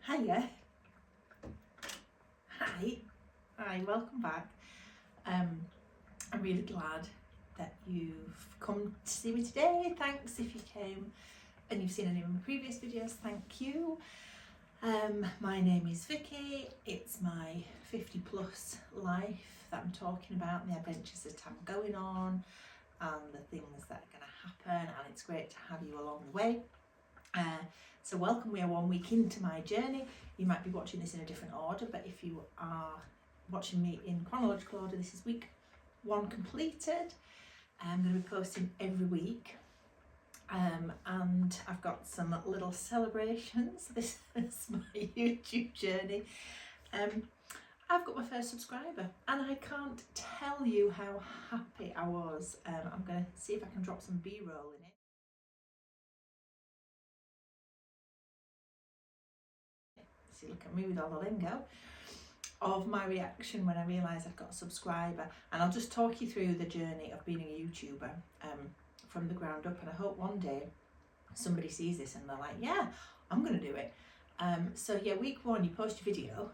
Hiya. Hi, welcome back. I'm really glad that you've come to see me today. Thanks if you came and you've seen any of my previous videos, thank you. My name is Vikki. It's my 50 plus life that I'm talking about, the adventures that I'm going on and the things that are going to happen, and it's great to have you along the way. So welcome, we are 1 week into my journey. You might be watching this in a different order, but if you are watching me in chronological order, this is week 1 completed. I'm going to be posting every week, and I've got some little celebrations. This is my YouTube journey. I've got my first subscriber and I can't tell you how happy I was. I'm going to see if I can drop some B-roll in it. See, look at me with all the lingo of my reaction when I realised I've got a subscriber, and I'll just talk you through the journey of being a YouTuber from the ground up, and I hope one day somebody sees this and they're like, yeah, I'm going to do it. So yeah, week 1 you post your video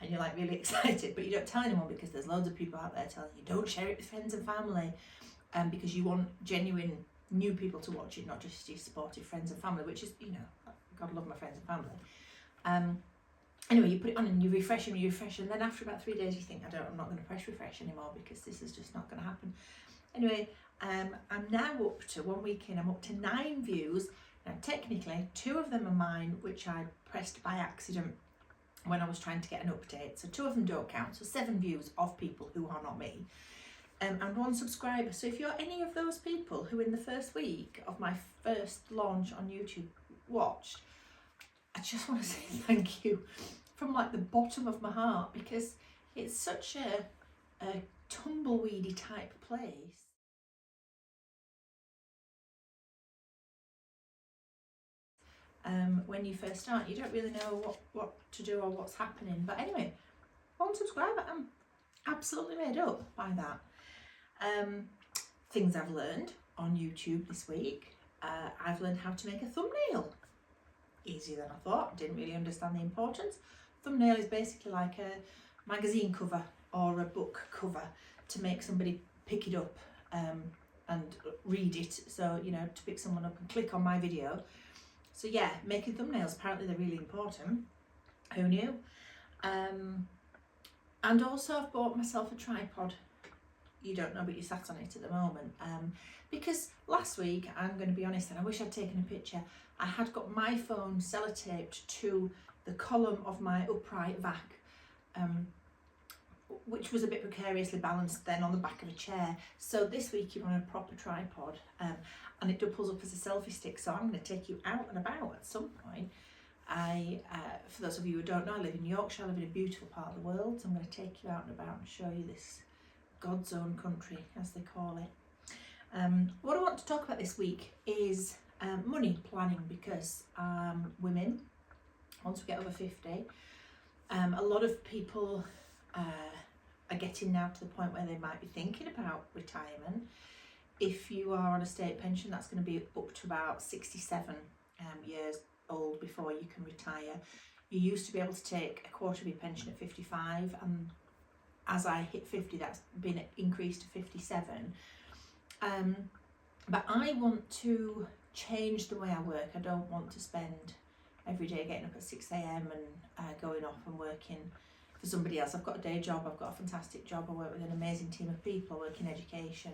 and you're like really excited, but you don't tell anyone because there's loads of people out there telling you don't share it with friends and family, because you want genuine new people to watch it, not just your supportive friends and family, which is, you know, God love my friends and family. Anyway, you put it on and you refresh and then after about 3 days you think, I'm not going to press refresh anymore because this is just not going to happen. Anyway, I'm now up to 1 week in, I'm up to 9 views. Now technically 2 of them are mine, which I pressed by accident when I was trying to get an update, so 2 of them don't count, so 7 views of people who are not me, and 1 subscriber. So if you're any of those people who in the first week of my first launch on YouTube watched, I just want to say thank you from like the bottom of my heart, because it's such a tumbleweedy type place. When you first start, you don't really know what to do or what's happening. But anyway, 1 subscriber, I'm absolutely made up by that. Things I've learned on YouTube this week. I've learned how to make a thumbnail. Easier than I thought. Didn't really understand the importance. Thumbnail is basically like a magazine cover or a book cover to make somebody pick it up and read it. So, you know, to pick someone up and click on my video. So yeah, making thumbnails, apparently they're really important. Who knew? And also I've bought myself a tripod. You don't know, but you sat on it at the moment. Because last week, I'm going to be honest, and I wish I'd taken a picture, I had got my phone sellotaped to the column of my upright vac, which was a bit precariously balanced then on the back of a chair. So this week you're on a proper tripod, and it doubles up as a selfie stick, so I'm going to take you out and about at some point. For those of you who don't know, I live in Yorkshire, I live in a beautiful part of the world, so I'm going to take you out and about and show you this God's own country, as they call it. What I want to talk about this week is money planning, because women, once we get over 50, a lot of people are getting now to the point where they might be thinking about retirement. If you are on a state pension, that's going to be up to about 67 years old before you can retire. You used to be able to take a quarter of your pension at 55, and as I hit 50, that's been increased to 57. But I want to change the way I work. I don't want to spend every day getting up at 6 a.m. and going off and working for somebody else. I've got a day job, I've got a fantastic job, I work with an amazing team of people, I work in education,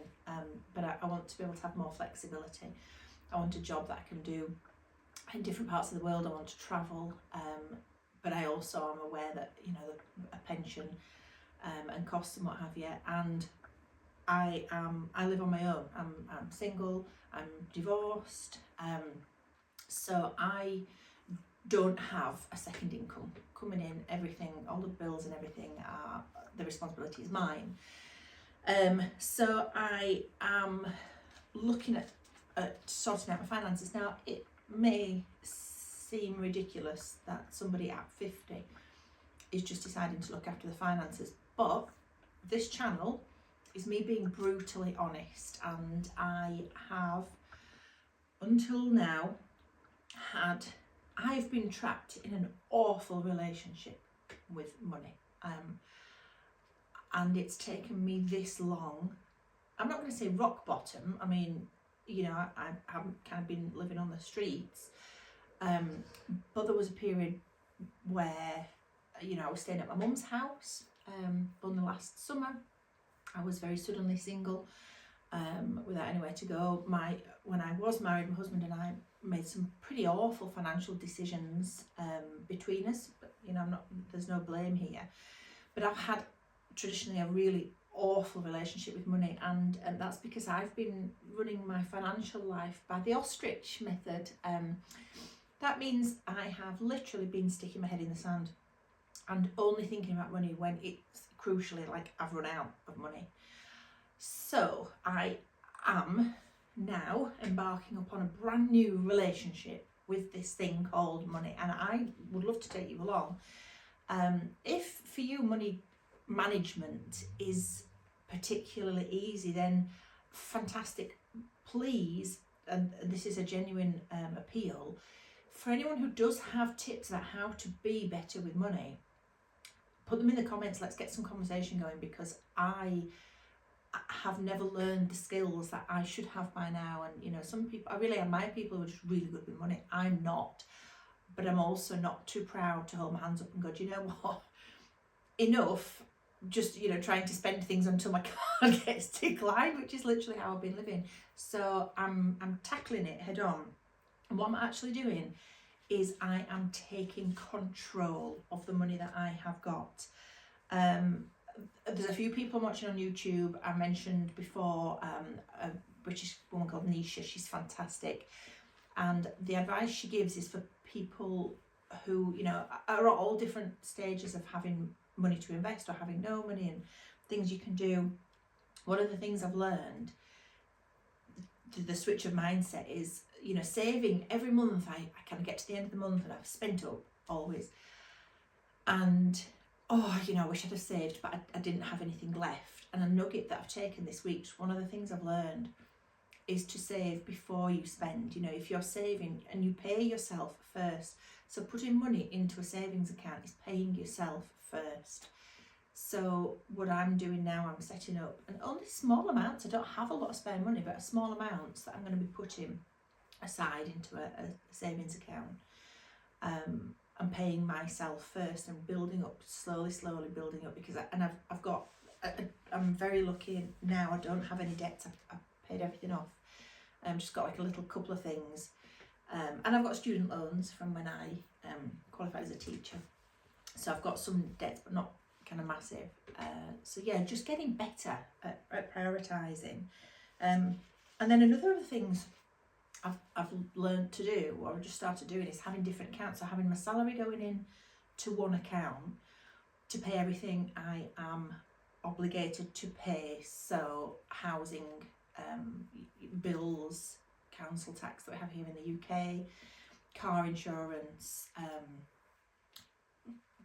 but I want to be able to have more flexibility. I want a job that I can do in different parts of the world. I want to travel, but I also am aware that, you know, a pension and costs and what have you, and I live on my own. I'm single, I'm divorced, so I don't have a second income coming in. Everything, all the bills and everything, the responsibility is mine. So I am looking at sorting out my finances. Now, it may seem ridiculous that somebody at 50 is just deciding to look after the finances, but this channel is me being brutally honest, and I have until now had I've been trapped in an awful relationship with money. And it's taken me this long. I'm not going to say rock bottom. I mean, you know, I haven't kind of been living on the streets. But there was a period where, you know, I was staying at my mum's house on the last summer. I was very suddenly single, without anywhere to go. When I was married, my husband and I made some pretty awful financial decisions between us. But, you know, there's no blame here. But I've had traditionally a really awful relationship with money, and that's because I've been running my financial life by the ostrich method. That means I have literally been sticking my head in the sand and only thinking about money when it's crucially like I've run out of money. So I am now embarking upon a brand new relationship with this thing called money, and I would love to take you along. If for you money management is particularly easy, then fantastic. Please, and this is a genuine appeal, for anyone who does have tips about how to be better with money, put them in the comments. Let's get some conversation going, because I have never learned the skills that I should have by now. And you know, some people, I really admire people who are just really good with money. I'm not, but I'm also not too proud to hold my hands up and go, do you know what, enough, just, you know, trying to spend things until my card gets declined, which is literally how I've been living. So I'm tackling it head on. And what I'm actually doing is I am taking control of the money that I have got. There's a few people I'm watching on YouTube. I mentioned before a British woman called Nisha. She's fantastic. And the advice she gives is for people who, you know, are at all different stages of having money to invest or having no money, and things you can do. One of the things I've learned, the switch of mindset, is, you know, saving every month. I kind of get to the end of the month and I've spent up always. And, oh, you know, I wish I'd have saved, but I didn't have anything left. And a nugget that I've taken this week, one of the things I've learned, is to save before you spend. You know, if you're saving and you pay yourself first. So putting money into a savings account is paying yourself first. So what I'm doing now, I'm setting up, and only small amounts, I don't have a lot of spare money, but small amounts that I'm going to be putting aside into a savings account. I'm paying myself first and building up, slowly building up, because I'm very lucky now. I don't have any debts. I've paid everything off. I've just got like a little couple of things. And I've got student loans from when I qualified as a teacher. So I've got some debts, but not kind of massive. So yeah, just getting better at prioritising. And then another of the things I've learned to do, or I've just started doing, is having different accounts. So having my salary going in to one account to pay everything I am obligated to pay. So housing, bills, council tax that we have here in the UK, car insurance,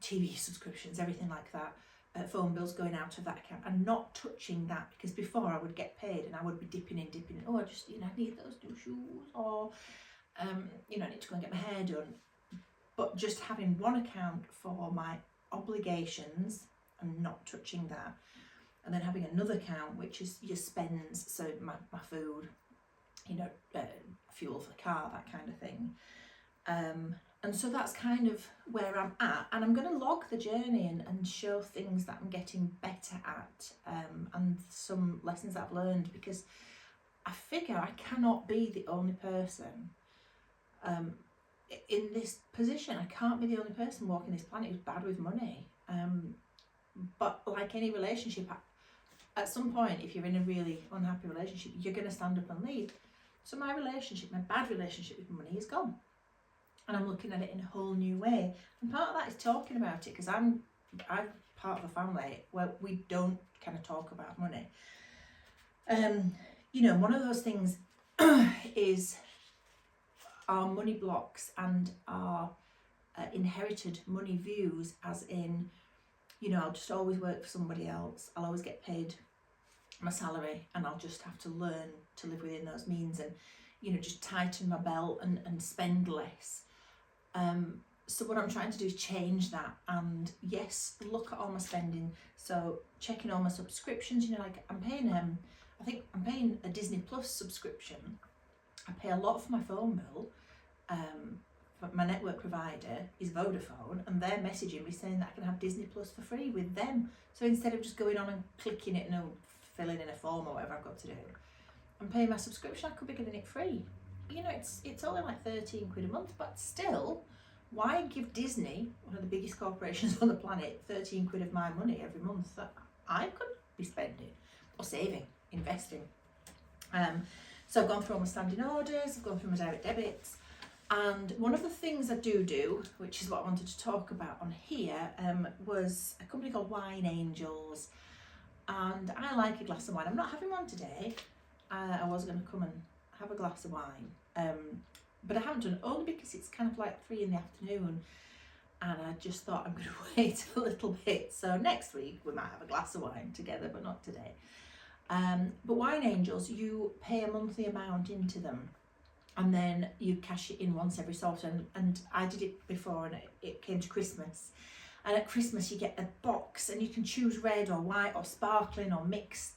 TV subscriptions, everything like that, phone bills going out of that account, and not touching that, because before I would get paid and I would be dipping in. Oh, I just, you know, I need those new shoes, or you know, I need to go and get my hair done. But just having one account for my obligations and not touching that, and then having another account which is your spends, so my food, you know, fuel for the car, that kind of thing. And so that's kind of where I'm at, and I'm going to log the journey and show things that I'm getting better at, and some lessons that I've learned, because I figure I cannot be the only person in this position. I can't be the only person walking this planet who's bad with money. But like any relationship, at some point, if you're in a really unhappy relationship, you're going to stand up and leave. So my bad relationship with money is gone. And I'm looking at it in a whole new way. And part of that is talking about it, because I'm part of a family where we don't kind of talk about money. You know, one of those things is our money blocks and our inherited money views, as in, you know, I'll just always work for somebody else. I'll always get paid my salary, and I'll just have to learn to live within those means, and, you know, just tighten my belt and spend less. So what I'm trying to do is change that, and yes, look at all my spending. So checking all my subscriptions, you know, like I'm paying I think I'm paying a Disney Plus subscription. I pay a lot for my phone bill. But my network provider is Vodafone, and they're messaging me saying that I can have Disney Plus for free with them. So instead of just going on and clicking it and filling in a form or whatever I've got to do, I'm paying my subscription. I could be getting it free. You know, it's only like 13 quid a month, but still, why give Disney, one of the biggest corporations on the planet, 13 quid of my money every month that I could be spending or saving, investing? So I've gone through all my standing orders, I've gone through my direct debits, and one of the things I do, which is what I wanted to talk about on here, was a company called Wine Angels, and I like a glass of wine. I'm not having one today. I was going to come and have a glass of wine, but I haven't done, only because it's kind of like 3 in the afternoon, and I just thought I'm going to wait a little bit. So next week we might have a glass of wine together, but not today. But Wine Angels, you pay a monthly amount into them, and then you cash it in once every so often. And I did it before, and it came to Christmas. And at Christmas you get a box, and you can choose red or white or sparkling or mixed.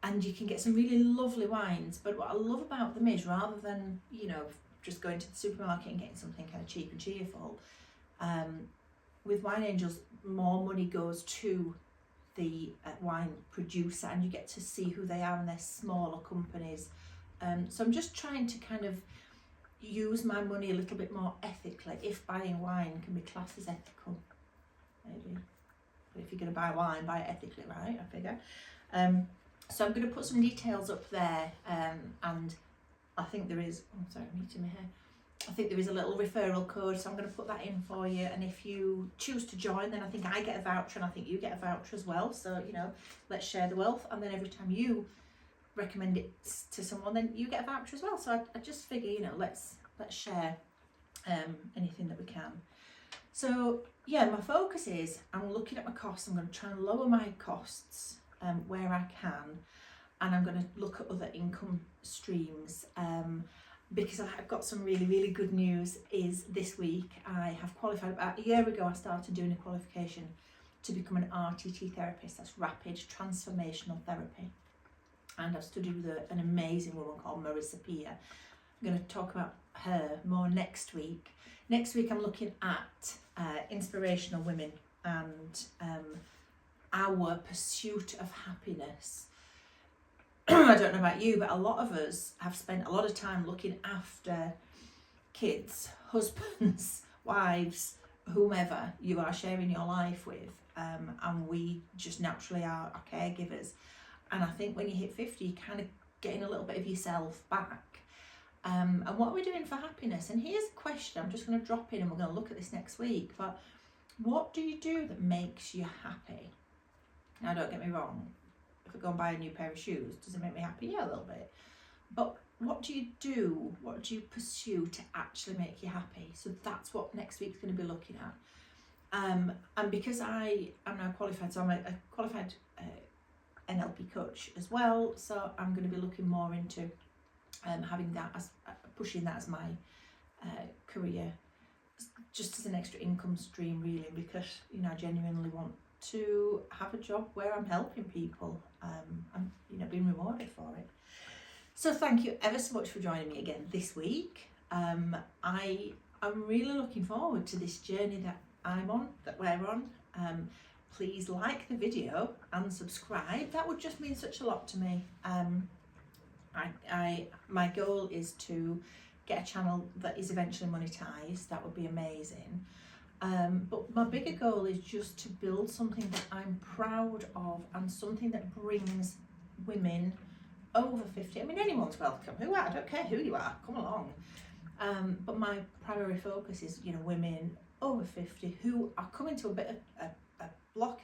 And you can get some really lovely wines. But what I love about them is, rather than, you know, just going to the supermarket and getting something kind of cheap and cheerful, with Wine Angels, more money goes to the wine producer, and you get to see who they are, and they're smaller companies. So I'm just trying to kind of use my money a little bit more ethically, if buying wine can be classed as ethical, maybe. But if you're going to buy wine, buy it ethically, right? I figure. So I'm going to put some details up there, and I think there is, oh sorry, I'm eating my hair. I think there is a little referral code, so I'm going to put that in for you, and if you choose to join, then I think I get a voucher, and I think you get a voucher as well. So, you know, let's share the wealth, and then every time you recommend it to someone, then you get a voucher as well. So I just figure, you know, let's share anything that we can. So yeah, my focus is, I'm looking at my costs. I'm going to try and lower my costs where I can, and I'm going to look at other income streams, because I've got some really, really good news. Is this week I have qualified. About a year ago I started doing a qualification to become an RTT therapist. That's rapid transformational therapy, and I've studied with an amazing woman called Marissa Peer. I'm going to talk about her more next week. Next week I'm looking at inspirational women and our pursuit of happiness. I don't know about you, but a lot of us have spent a lot of time looking after kids, husbands, wives, whomever you are sharing your life with, and we just naturally are caregivers. And I think when you hit 50, you're kind of getting a little bit of yourself back. And what are we doing for happiness? And here's a question I'm just going to drop in, and we're going to look at this next week. But what do you do that makes you happy? Now, don't get me wrong. If I go and buy a new pair of shoes, does it make me happy? Yeah, a little bit. But what do you do? What do you pursue to actually make you happy? So that's what next week's going to be looking at. And because I am now qualified, so I'm a qualified NLP coach as well. So I'm going to be looking more into having that as pushing that as my career, just as an extra income stream, really, because, you know, I genuinely want to have a job where I'm helping people and, you know, being rewarded for it. So thank you ever so much for joining me again this week. I'm really looking forward to this journey that I'm on, that we're on. Please like the video and subscribe. That would just mean such a lot to me. My goal is to get a channel that is eventually monetized. That would be amazing. But my bigger goal is just to build something that I'm proud of, and something that brings women over 50. I mean, anyone's welcome. I don't care who you are, come along. But my primary focus is, you know, women over 50 who are coming to a bit of a block,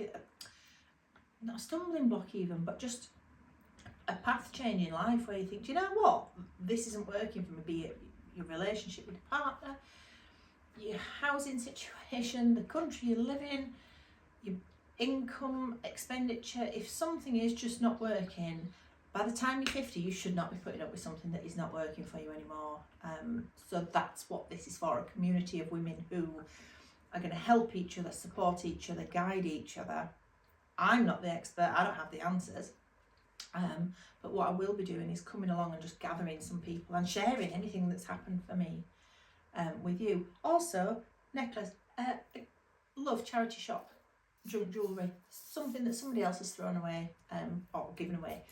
not a stumbling block even, but just a path change in life where you think, do you know what, this isn't working for me, be it your relationship with your partner, your housing situation, the country you live in, your income, expenditure. If something is just not working, By the time you're 50, you should not be putting up with something that is not working for you anymore. So that's what this is for, a community of women who are going to help each other, support each other, guide each other. I'm not the expert, I don't have the answers. But what I will be doing is coming along and just gathering some people and sharing anything that's happened for me with you. Also, necklace, love charity shop, jewellery, something that somebody else has thrown away or given away.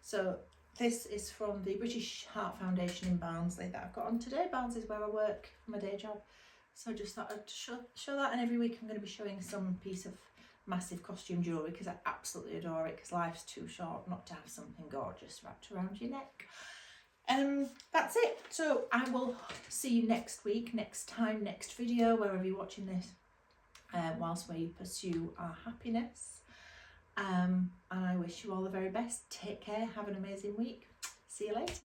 So this is from the British Heart Foundation in Barnsley that I've got on today. Barnsley is where I work for my day job. So I just thought I'd show that, and every week I'm going to be showing some piece of massive costume jewellery because I absolutely adore it, because life's too short not to have something gorgeous wrapped around your neck. That's it. So I will see you next week, next time, next video, wherever you're watching this, whilst we pursue our happiness. And I wish you all the very best. Take care, have an amazing week. See you later.